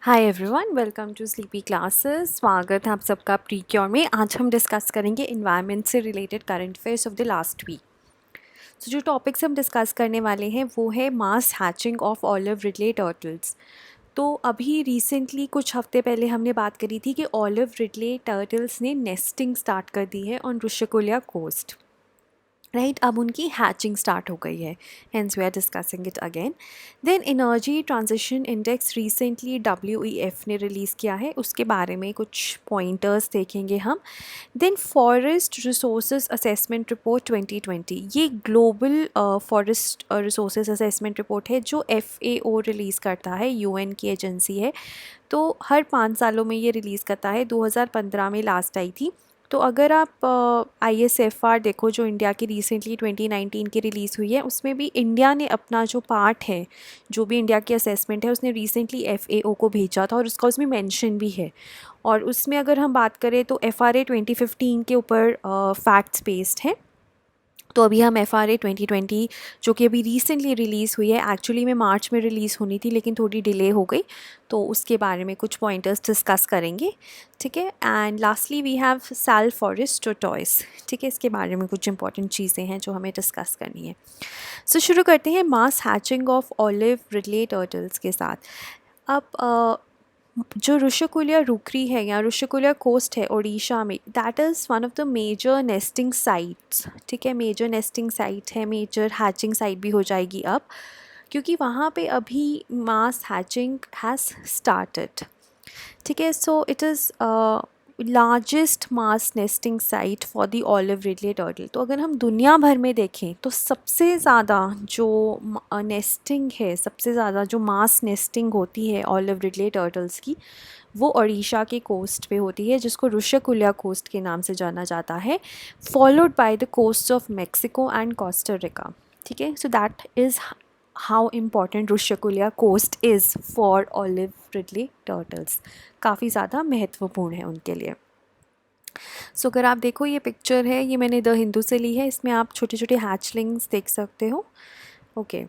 Hi everyone, welcome to sleepy classes. स्वागत है आप सबका प्री क्योर में। आज हम डिस्कस करेंगे इन्वायरमेंट से related current affairs of the last week. तो जो टॉपिक्स हम डिस्कस करने वाले हैं वो है mass hatching of olive ridley turtles. तो अभी रिसेंटली कुछ हफ्ते पहले हमने बात करी थी कि ऑलिव रिडले टर्टल्स ने नेस्टिंग स्टार्ट कर दी है ऑन ऋषिकुल्या कोस्ट। राइट, अब उनकी हैचिंग स्टार्ट हो गई है, hence we are discussing it again. Then energy transition index recently WEF ने रिलीज़ किया है, उसके बारे में कुछ पॉइंटर्स देखेंगे हम। Then forest resources assessment report 2020, ये global forest resources assessment report है जो FAO रिलीज़ करता है, UN की एजेंसी है। तो हर 5 सालों में ये रिलीज़ करता है, 2015 में लास्ट आई थी। तो अगर आप ISFR देखो जो इंडिया की रिसेंटली 2019 की रिलीज़ हुई है, उसमें भी इंडिया ने अपना जो पार्ट है, जो भी इंडिया की असेसमेंट है, उसने रिसेंटली FAO को भेजा था और उसका उसमें मेंशन भी है। और उसमें अगर हम बात करें तो FRA 2015 के ऊपर फैक्ट्स बेस्ड है। तो अभी हम FRA 2020 जो कि अभी रिसेंटली रिलीज़ हुई है, एक्चुअली में मार्च में रिलीज़ होनी थी लेकिन थोड़ी डिले हो गई, तो उसके बारे में कुछ पॉइंटर्स डिस्कस करेंगे। ठीक है, एंड लास्टली वी हैव साल फॉरेस्ट टॉयस। ठीक है, इसके बारे में कुछ इंपॉर्टेंट चीज़ें हैं जो हमें डिस्कस करनी है। सो शुरू करते हैं mass hatching of olive ridley turtles के साथ। अब जो ऋषिकुल्या रुकरी है या ऋषिकुल्या कोस्ट है उड़ीसा में, that is one of the major nesting sites. ठीक है, मेजर नेस्टिंग साइट है, मेजर हैचिंग साइट भी हो जाएगी अब, क्योंकि वहाँ पे अभी मास हैचिंग हैज़ स्टार्टेड। ठीक है, so it is largest mass nesting site for the olive ridley turtle. तो अगर हम दुनिया भर में देखें तो सबसे ज़्यादा जो नेस्टिंग है, सबसे ज़्यादा जो मास नेस्टिंग होती है ऑलिव रिडले टर्टल्स की, वो ओडिशा के कोस्ट पे होती है, जिसको ऋषिकुल्या कोस्ट के नाम से जाना जाता है, followed by the coast of Mexico and Costa Rica. ठीक है, so that is how important Rushikulya coast is for olive ridley turtles. काफ़ी ज़्यादा महत्वपूर्ण है उनके लिए। सो अगर आप देखो, ये पिक्चर है, ये मैंने द हिंदू से ली है, इसमें आप छोटे छोटे हैचलिंग्स देख सकते हो। Okay,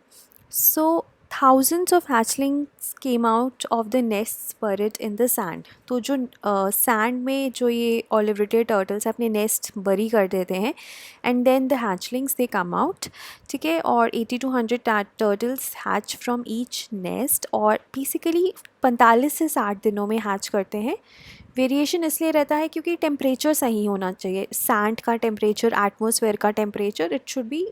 so thousands of hatchlings came out of the nests buried in the sand। तो जो सैंड में जो ये ऑलिव रिडले टर्टल्स अपने नेस्ट बरी कर देते हैं, and then the hatchlings they come out. ठीक है, और 80 to 100 turtles hatch from each nest, और बेसिकली 45 से 60 दिनों में हैच करते हैं। वेरिएशन इसलिए रहता है क्योंकि टेम्परेचर सही होना चाहिए, सैंड का टेम्परेचर, एटमॉस्फेयर का temperature, it should be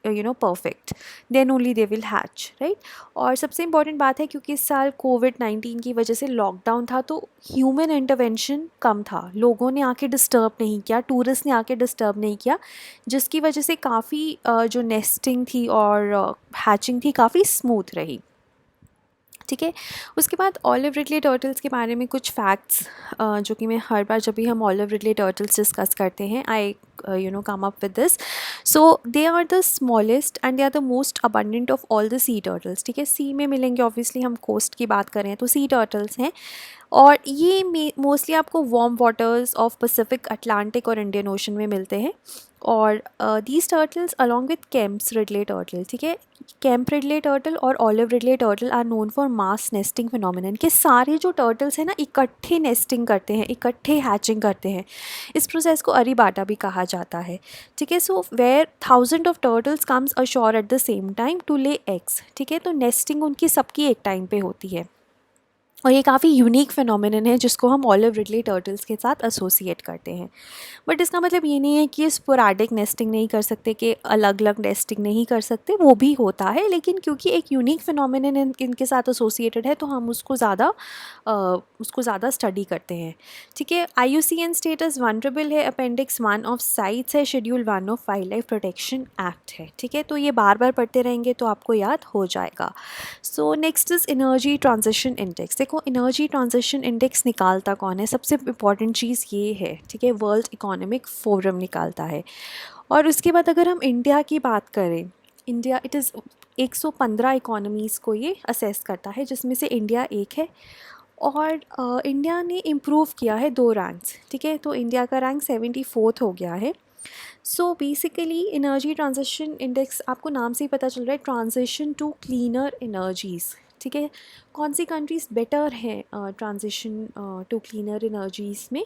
perfect, then only they will hatch, right. और सबसे इम्पॉर्टेंट बात है, क्योंकि इस साल कोविड-19 की वजह से लॉकडाउन था, तो ह्यूमन इंटरवेंशन कम था, लोगों ने आके डिस्टर्ब नहीं किया, टूरिस्ट ने आके डिस्टर्ब नहीं किया, जिसकी वजह से काफ़ी जो नेस्टिंग थी और हैचिंग थी काफ़ी स्मूथ रही। ठीक है, उसके बाद ऑलिव रिडले टर्टल्स के बारे में कुछ फैक्ट्स, जो कि मैं हर बार जब भी हम ऑलिव रिडले टर्टल्स डिस्कस करते हैं, I come up with this. So they are the smallest and they are the most abundant of all the sea turtles. ठीक है, सी में मिलेंगे, ऑब्वियसली हम कोस्ट की बात करें तो सी टर्टल्स हैं, और ये मोस्टली आपको warm waters of Pacific, Atlantic और इंडियन ओशन में मिलते हैं। और these turtles along with Kemp's ridley turtle, ठीक है, कैम्प रिडले टर्टल और olive ridley turtle are known for mass nesting phenomenon, के सारे जो टर्टल्स हैं ना, इकट्ठे नेस्टिंग करते हैं, इकट्ठे हैचिंग करते हैं। इस प्रोसेस को अरीबाटा भी कहा जाता है। ठीक है, so where 1000 of turtles comes ashore at the same time to lay eggs. ठीक है, तो नेस्टिंग उनकी सबकी एक टाइम पे होती है, और ये काफ़ी यूनिक फिनोमिनन है जिसको हम ऑलिव रिडले टर्टल्स के साथ एसोसिएट करते हैं। बट इसका मतलब ये नहीं है कि स्पोराडिक नेस्टिंग नहीं कर सकते, कि अलग अलग नेस्टिंग नहीं कर सकते, वो भी होता है, लेकिन क्योंकि एक यूनिक फिनोमिनन इनके साथ एसोसिएटेड है, तो हम उसको ज़्यादा स्टडी करते हैं। ठीक है, IUCN स्टेटस वनरेबल है, अपेंडिक्स 1 ऑफ साइट्स है, schedule 1 of wild life protection act है। ठीक है, तो ये बार बार पढ़ते रहेंगे तो आपको याद हो जाएगा। So next is energy transition index. देखो, एनर्जी ट्रांजिशन इंडेक्स निकालता कौन है, सबसे इम्पॉर्टेंट चीज़ ये है। ठीक है, वर्ल्ड इकोनॉमिक फोरम निकालता है। और उसके बाद अगर हम इंडिया की बात करें, इंडिया, इट इज़ 115 इकोनॉमीज़ को ये असेस करता है, जिसमें से इंडिया एक है। और इंडिया ने इम्प्रूव किया है 2 रैंक्स। ठीक है, तो इंडिया का रैंक 74th हो गया है। So basically energy transition index, आपको नाम से ही पता चल रहा है, ट्रांजिशन टू क्लीनर एनर्जीज़। ठीक है, कौन सी कंट्रीज़ बेटर हैं ट्रांजिशन टू क्लीनर एनर्जीज़ में,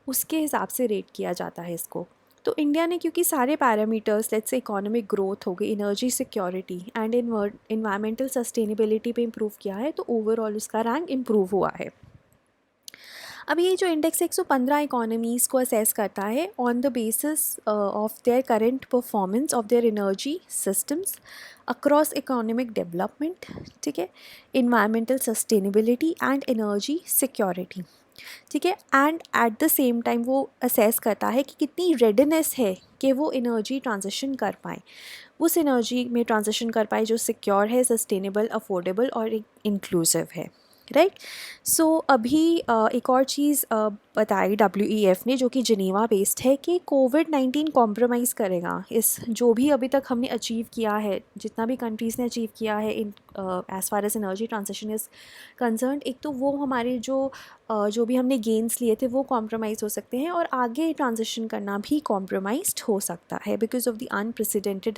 उसके हिसाब से रेट किया जाता है इसको। तो इंडिया ने क्योंकि सारे parameters, let's say economic growth हो गई, energy security and environmental sustainability पे इम्प्रूव किया है, तो ओवरऑल उसका रैंक इम्प्रूव हुआ है। अब ये जो इंडेक्स 115 इकोनॉमीज़ को असेस करता है on the basis of their current performance of their energy systems across economic development, ठीक है, environmental sustainability and energy security, ठीक है, and eight the same time वो असेस करता है कि कितनी रेडीनेस है कि वो एनर्जी ट्रांजिशन कर पाए, उस एनर्जी में ट्रांजिशन कर पाए जो सिक्योर है, सस्टेनेबल, अफोर्डेबल और इंक्लूसिव है, राइट। सो अभी एक और चीज़ बताई WEF ने, जो कि जिनेवा बेस्ड है, कि कोविड-19 कॉम्प्रोमाइज़ करेगा इस जो भी अभी तक हमने अचीव किया है, जितना भी कंट्रीज़ ने अचीव किया है in as far as energy transition is concerned. एक तो वो हमारे जो भी हमने गेन्स लिए थे वो कॉम्प्रोमाइज़ हो सकते हैं, और आगे ट्रांजिशन करना भी कॉम्प्रोमाइज़्ड हो सकता है because of the unprecedented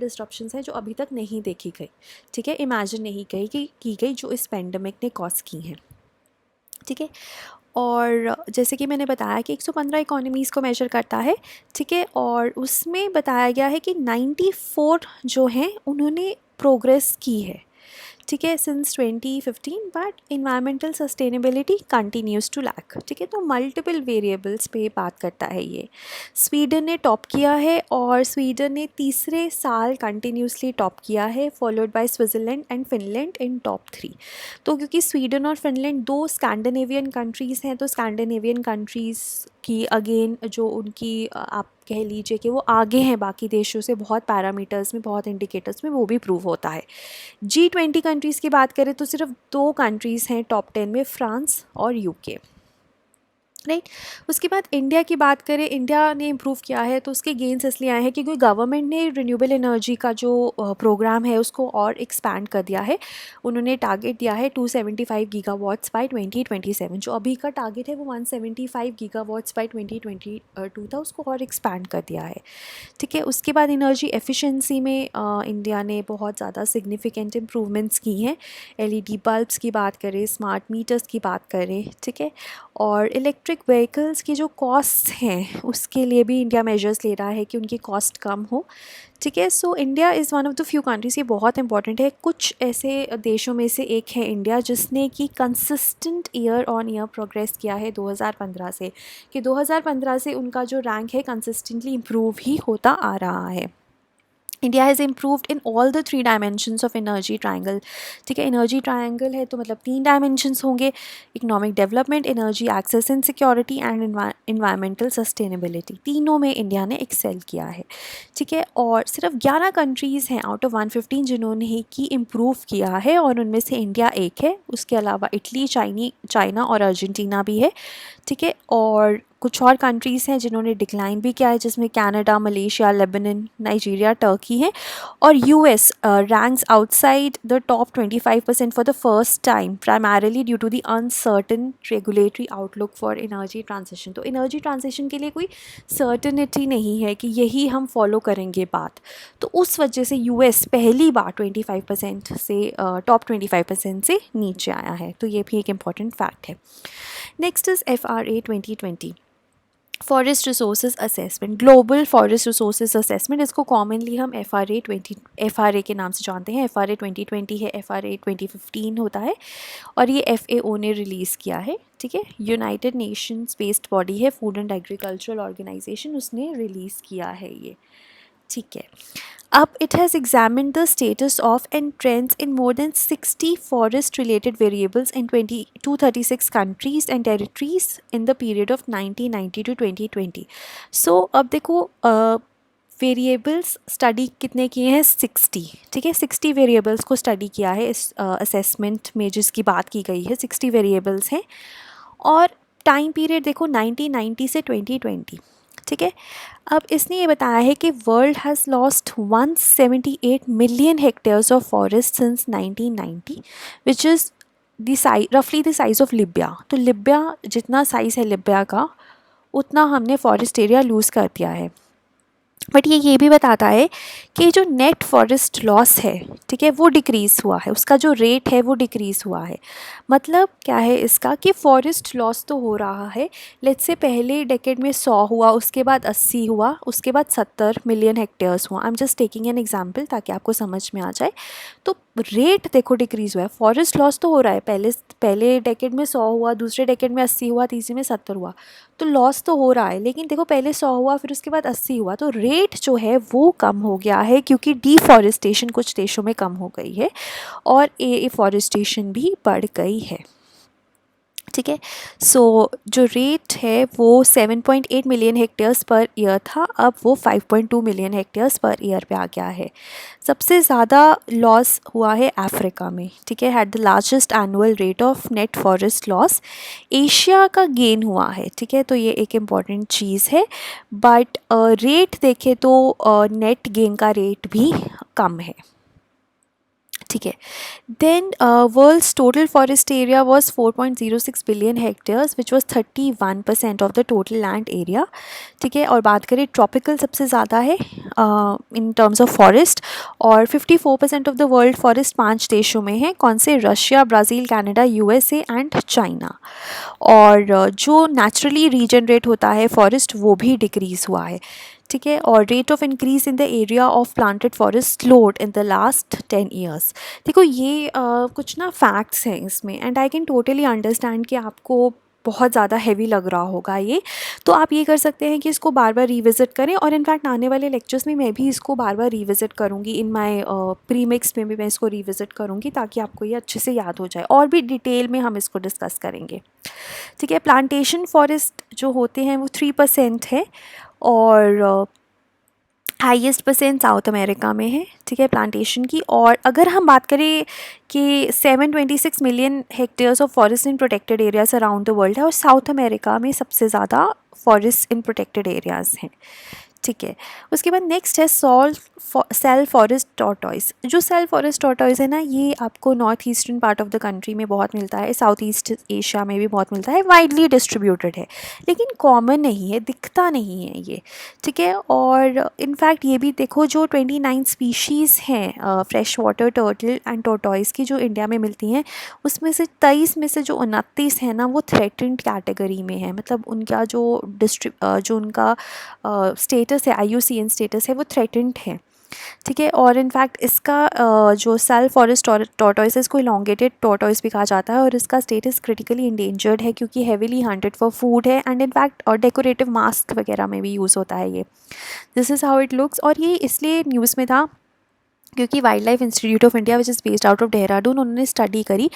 disruptions हैं जो अभी तक नहीं देखी गई, ठीक है, इमेजिन नहीं की गई जो इस पेंडेमिक ने कॉज की हैं, ठीक है। और जैसे कि मैंने बताया कि 115 इकोनॉमीज़ को मेजर करता है, ठीक है, और उसमें बताया गया है कि 94 जो हैं उन्होंने प्रोग्रेस की है, ठीक है, since 2015, but environmental sustainability continues to lack, ठीक है। तो मल्टीपल वेरिएबल्स पे बात करता है ये। स्वीडन ने टॉप किया है, और स्वीडन ने तीसरे साल कंटिन्यूसली टॉप किया है, followed bye Switzerland and Finland in top 3। तो क्योंकि स्वीडन और फिनलैंड दो स्कैंडिनेवियन कंट्रीज़ हैं, तो स्कैंडिनेवियन कंट्रीज़ की अगेन जो उनकी आप कह लीजिए कि वो आगे हैं बाकी देशों से बहुत पैरामीटर्स में, बहुत इंडिकेटर्स में, वो भी प्रूव होता है। G20 कंट्रीज़ की बात करें तो सिर्फ 2 कंट्रीज़ हैं टॉप 10 में, फ्रांस और UK, राइट। उसके बाद इंडिया की बात करें, इंडिया ने इम्प्रूव किया है, तो उसके गेन्स इसलिए आए हैं क्योंकि गवर्नमेंट ने रिन्यूएबल एनर्जी का जो प्रोग्राम है उसको और एक्सपैंड कर दिया है। उन्होंने टारगेट दिया है 275 गीगावाट्स बाय 2027, जो अभी का टारगेट है वो 175 गीगावाट्स बाय 2022 था, उसको और एक्सपैंड कर दिया है, ठीक है। उसके बाद एनर्जी एफिशिएंसी में इंडिया ने बहुत ज़्यादा सिग्निफिकेंट इम्प्रूवमेंट्स की हैं। LED बल्ब्स की बात करें, स्मार्ट मीटर्स की बात करें, ठीक है, और इलेक्ट्रिक व्हीकल्स की जो कॉस्ट हैं उसके लिए भी इंडिया मेजर्स ले रहा है कि उनकी कॉस्ट कम हो, ठीक है। So India is one of the few countries, ये बहुत इंपॉर्टेंट है, कुछ ऐसे देशों में से एक है इंडिया जिसने कि consistent year on year progress किया है 2015 से, कि 2015 से उनका जो रैंक है कंसिस्टेंटली इम्प्रूव ही होता आ रहा है। India has improved in all the 3 dimensions of energy triangle, ठीक है। एनर्जी ट्रायंगल है तो मतलब 3 डायमेंशंस होंगे, economic development, energy access and security and environmental sustainability, तीनों में इंडिया ने एक्सेल किया है, ठीक है। और सिर्फ 11 कंट्रीज़ हैं आउट ऑफ 115 जिन्होंने कि इम्प्रूव किया है, और उनमें से इंडिया एक है। उसके अलावा इटली, चाइना और अर्जेंटीना भी है, ठीक है। और कुछ और कंट्रीज़ हैं जिन्होंने डिक्लाइन भी किया है, जिसमें Canada, Malaysia, Lebanon, Nigeria, Turkey है, और US ranks outside the top 25% for the first time, primarily due to the uncertain regulatory outlook for energy transition. तो एनर्जी ट्रांजिशन के लिए कोई सर्टनिटी नहीं है कि यही हम फॉलो करेंगे बात, तो उस वजह से US पहली बार 25% से टॉप 25% से नीचे आया है, तो ये भी एक इम्पॉर्टेंट फैक्ट है। Next is FRA 2020, forest resources assessment, global forest resources assessment, इसको कॉमनली हम FRA के नाम से जानते हैं। FRA 2020 है, FRA 2015 होता है, और ये FAO ने रिलीज़ किया है, ठीक है। यूनाइटेड नेशंस बेस्ड बॉडी है, फूड एंड एग्रीकल्चरल ऑर्गेनाइजेशन, उसने रिलीज़ किया है ये, ठीक है। अब it has examined the status of and trends in more than 60 forest related variables in 236 countries and territories in the period of 1990 to 2020. So अब देखो वेरिएबल्स स्टडी कितने किए हैं, 60, ठीक है। 60 वेरिएबल्स को स्टडी किया है इस असेसमेंट में जिसकी बात की गई है, 60 वेरिएबल्स हैं, और टाइम पीरियड देखो 1990 से 2020, ठीक है। अब इसने ये बताया है कि world has lost 178 million hectares of forest since 1990, which is रफली द साइज़ ऑफ लिबिया। तो लिबिया जितना साइज़ है लिबिया का, उतना हमने फॉरेस्ट एरिया लूज़ कर दिया है, बट ये भी बताता है कि जो नेट फॉरेस्ट लॉस है, ठीक है, वो डिक्रीज़ हुआ है, उसका जो रेट है वो डिक्रीज़ हुआ है। मतलब क्या है इसका कि फॉरेस्ट लॉस तो हो रहा है, लेट्स से पहले डेकेड में 100 हुआ, उसके बाद 80 हुआ, उसके बाद 70 मिलियन हेक्टेयर्स हुआ। I am just taking an example ताकि आपको समझ में आ जाए। तो रेट देखो डिक्रीज़ हुआ है, फॉरेस्ट लॉस तो हो रहा है, पहले डेकेड में 100 हुआ, दूसरे डेकेड में 80 हुआ, तीसरे में 70 हुआ, तो लॉस तो हो रहा है। लेकिन देखो पहले 100 हुआ, फिर उसके बाद 80 हुआ, तो रेट जो है वो कम हो गया है, क्योंकि डिफॉरेस्टेशन कुछ देशों में कम हो गई है और एफॉरेस्टेशन भी बढ़ गई है, ठीक है। सो जो रेट है वो 7.8 मिलियन हेक्टेयर्स पर ईयर था, अब वो 5.2 मिलियन हेक्टेयर्स पर ईयर पे आ गया है। सबसे ज़्यादा लॉस हुआ है अफ्रीका में, ठीक है, had the largest annual rate of net forest loss. Asia का गेन हुआ है, ठीक है, तो ये एक इम्पॉर्टेंट चीज़ है। बट रेट देखें तो नेट गेन का रेट भी कम है, ठीक है। Then world's total forest area was 4.06 billion hectares which was 31% of the total land area, ठीक है। और बात करें ट्रॉपिकल सबसे ज़्यादा है इन टर्म्स ऑफ फॉरेस्ट, और 54% ऑफ द वर्ल्ड फॉरेस्ट 5 देशों में है। कौन से? Russia, Brazil, Canada, USA and China. और जो नेचुरली रीजनरेट होता है फॉरेस्ट वो भी डिक्रीज़ हुआ है, ठीक है। और rate of increase in the area of planted forest slowed in the last 10 years. देखो ये कुछ ना फैक्ट्स हैं इसमें, and I can totally understand कि आपको बहुत ज़्यादा हैवी लग रहा होगा ये। तो आप ये कर सकते हैं कि इसको बार बार रिविज़िट करें, और इनफैक्ट आने वाले लेक्चर्स में मैं भी इसको बार बार रिविज़िट करूँगी, इन माय प्री मिक्स में भी मैं इसको रिविज़िट करूँगी ताकि आपको ये अच्छे से याद हो जाए, और भी डिटेल में हम इसको डिस्कस करेंगे, ठीक है। प्लांटेशन फॉरेस्ट जो होते हैं वो 3% है, और हाईएस्ट परसेंट साउथ अमेरिका में है, ठीक है, प्लांटेशन की। और अगर हम बात करें कि 726 million hectares of forest in protected areas around the world है, और साउथ अमेरिका में सबसे ज़्यादा फॉरेस्ट इन प्रोटेक्टेड एरियाज़ हैं, ठीक है। उसके बाद नेक्स्ट है सेल फॉरेस्ट टॉर्टॉइस। जो सेल फॉरेस्ट टॉर्टॉइस है ना, ये आपको north eastern part of the country में बहुत मिलता है, साउथ ईस्ट एशिया में भी बहुत मिलता है, वाइडली डिस्ट्रीब्यूटेड है, लेकिन कॉमन नहीं है, दिखता नहीं है ये, ठीक है। और इनफैक्ट ये भी देखो, जो 29 स्पीशीज़ हैं fresh water turtle and tortoise की जो इंडिया में मिलती हैं, उसमें से 23 में से जो 29 है ना वो थ्रेटेंड कैटेगरी में है। मतलब उनका जो जो उनका स्टेटस है, IUCN स्टेटस है, वो थ्रेटेंड है, ठीक है। और इनफैक्ट इसका जो सेल फॉरेस्ट टॉर्टॉइस है, इसको इलोंगेटेड टॉर्टॉइस भी कहा जाता है, और इसका स्टेटस क्रिटिकली इंडेंजर्ड है क्योंकि हेविली हंटेड फॉर फूड है, एंड इनफैक्ट और डेकोरेटिव मास्क वगैरह में भी यूज़ होता है ये। This is how it looks. और ये इसलिए न्यूज़ में था क्योंकि wild life institute of India which is based out of Dehradun, उन्होंने स्टडी करी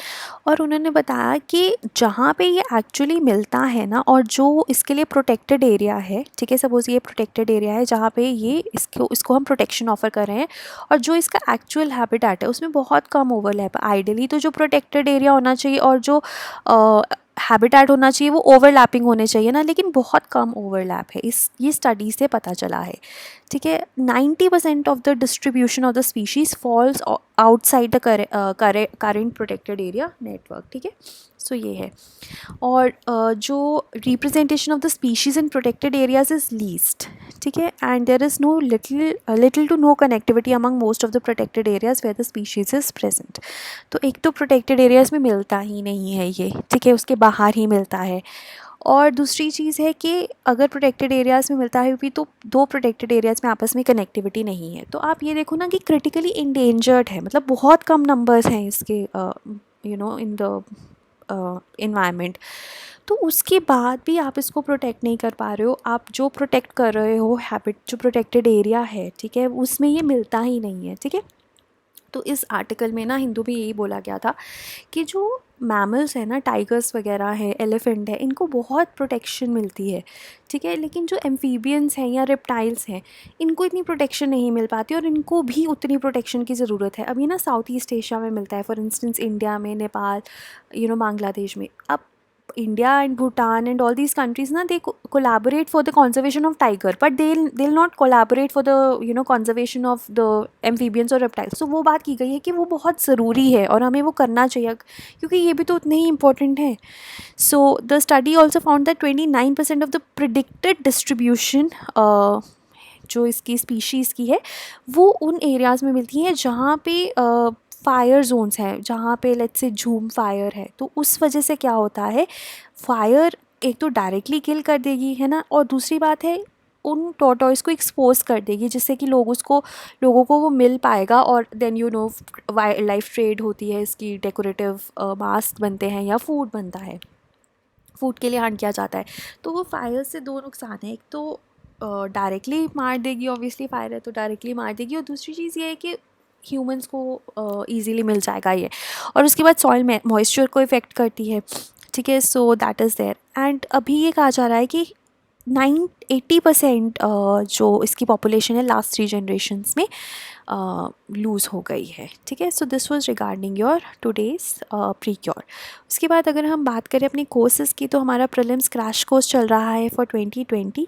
और उन्होंने बताया कि जहाँ पे ये एक्चुअली मिलता है ना, और जो इसके लिए प्रोटेक्टेड एरिया है, ठीक है, सपोज़ ये प्रोटेक्टेड एरिया है जहाँ पे ये इसको हम प्रोटेक्शन ऑफर कर रहे हैं, और जो इसका एक्चुअल हैबिटेट है उसमें बहुत कम ओवरलैप। आइडियली तो जो प्रोटेक्टेड एरिया होना चाहिए और जो हैबिटेट होना चाहिए वो ओवरलैपिंग होने चाहिए ना, लेकिन बहुत कम ओवरलैप है, ये स्टडी से पता चला है, ठीक है। 90% of the distribution of the species falls outside the current protected area network, ठीक है। सो ये है। और जो representation of the species in protected areas is least, ठीक है, and there is no little to no connectivity among most of the protected areas where the species is present. तो एक तो प्रोटेक्टेड एरियाज़ में मिलता ही नहीं है ये, ठीक है, उसके बाहर ही मिलता है। और दूसरी चीज़ है कि अगर प्रोटेक्टेड एरियाज़ में मिलता है भी तो दो प्रोटेक्टेड एरियाज़ में आपस में कनेक्टिविटी नहीं है। तो आप ये देखो ना कि क्रिटिकली इंडेंजर्ड है, मतलब बहुत कम नंबर्स हैं इसके इन द इन्वायरमेंट। तो उसके बाद भी आप इसको प्रोटेक्ट नहीं कर पा रहे हो। आप जो प्रोटेक्ट कर रहे हो जो प्रोटेक्टेड एरिया है, ठीक है, उसमें ये मिलता ही नहीं है, ठीक है। तो इस आर्टिकल में ना हिंदू भी यही बोला गया था कि जो मैमल्स है ना, टाइगर्स वगैरह है, एलिफेंट है, इनको बहुत प्रोटेक्शन मिलती है, ठीक है, लेकिन जो एम्फीबियंस हैं या रेप्टाइल्स हैं, इनको इतनी प्रोटेक्शन नहीं मिल पाती, और इनको भी उतनी प्रोटेक्शन की ज़रूरत है। अब ये ना साउथ ईस्ट एशिया में मिलता है, फॉर इंस्टेंस इंडिया में, नेपाल, बांग्लादेश में। अब India and Bhutan and all these countries na, they collaborate for the conservation of tiger, but they'll not collaborate for the conservation of the amphibians or reptiles. So वो बात की गई है कि वो बहुत ज़रूरी है और हमें वो करना चाहिए क्योंकि ये भी तो उतने ही important है. So the study also found that 29% of the predicted distribution जो इसकी स्पीशीज़ की है वो उन एरियाज़ में मिलती हैं जहाँ पे फायर जोन्स हैं, जहाँ पे लेट्स से झूम फायर है। तो उस वजह से क्या होता है, फायर एक तो डायरेक्टली किल कर देगी, है ना, और दूसरी बात है उन टॉर्टॉइस को एक्सपोज कर देगी, जिससे कि लोगों को वो मिल पाएगा। और देन वाइल्ड लाइफ ट्रेड होती है, इसकी डेकोरेटिव मास्क बनते हैं या फूड बनता है, फूड के लिए हंट किया जाता है। तो वो फायर से दो नुकसान है, एक तो डायरेक्टली मार देगी, ऑब्वियसली फायर है तो डायरेक्टली मार देगी, और दूसरी चीज़ ये है कि ह्यूमंस को ईजीली मिल जाएगा ये। और उसके बाद सॉइल में मॉइस्चर को इफ़ेक्ट करती है, ठीक है। So that is there. And अभी ये कहा जा रहा है कि 80% जो इसकी पॉपुलेशन है लास्ट 3 जनरेशन्स में लूज़ हो गई है, ठीक है। So this was regarding your today's precure. उसके बाद अगर हम बात करें अपने कोर्सेज़ की, तो हमारा प्रीलिम्स क्रैश कोर्स चल रहा है फॉर 2020,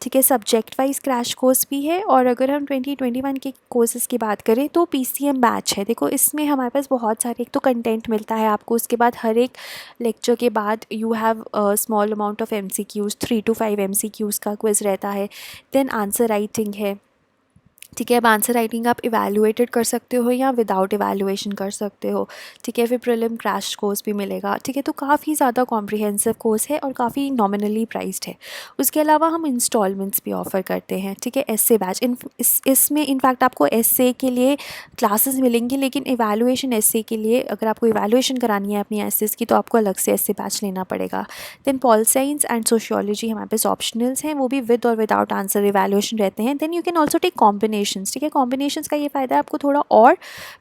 ठीक है। सब्जेक्ट वाइज क्रैश कोर्स भी है। और अगर हम 2021 के कोर्सेज़ की बात करें तो PCM बैच है। देखो इसमें हमारे पास बहुत सारे एक तो कंटेंट मिलता है आपको, उसके बाद हर एक लेक्चर के बाद you have small amount of MCQs, 3 to 5 MCQs का क्विज़ रहता है। देन आंसर राइटिंग है, ठीक है। अब आंसर राइटिंग आप इवैल्यूएटेड कर सकते हो या विदाउट इवैल्यूएशन कर सकते हो, ठीक है। फिर प्रीलिम क्रैश कोर्स भी मिलेगा, ठीक है। तो काफ़ी ज़्यादा कॉम्प्रिहेंसिव कोर्स है और काफ़ी नॉमिनली प्राइस्ड है। उसके अलावा हम इंस्टॉलमेंट्स भी ऑफ़र करते हैं, ठीक है। एस्से बैच इसमें इनफैक्ट आपको एस्से के लिए क्लासेस मिलेंगी, लेकिन इवैल्यूएशन एस्से के लिए अगर आपको इवैल्यूएशन करानी है अपनी एस्सेस की तो आपको अलग से एस्से बैच लेना पड़ेगा। Then pol science and sociology हमारे पास ऑप्शनल्स हैं, वो भी विद और विदाउट आंसर इवैल्यूएशन रहते हैं। Then you can also take combinations, ठीक है। कॉम्बिनेशंस का ये फ़ायदा है आपको थोड़ा और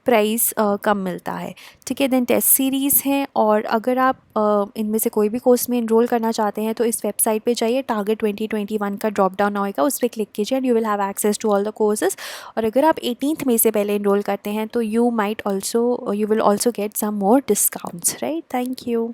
प्राइस कम मिलता है, ठीक है। देन टेस्ट सीरीज़ हैं, और अगर आप इनमें से कोई भी कोर्स में इनरोल करना चाहते हैं तो इस वेबसाइट पे जाइए, टारगेट 2021 का ड्रॉप डाउन आएगा, उस पर क्लिक कीजिए and you will have access to all the courses. और अगर आप 18th मई से पहले इनरोल करते हैं तो you will also get some more discounts, right. Thank you.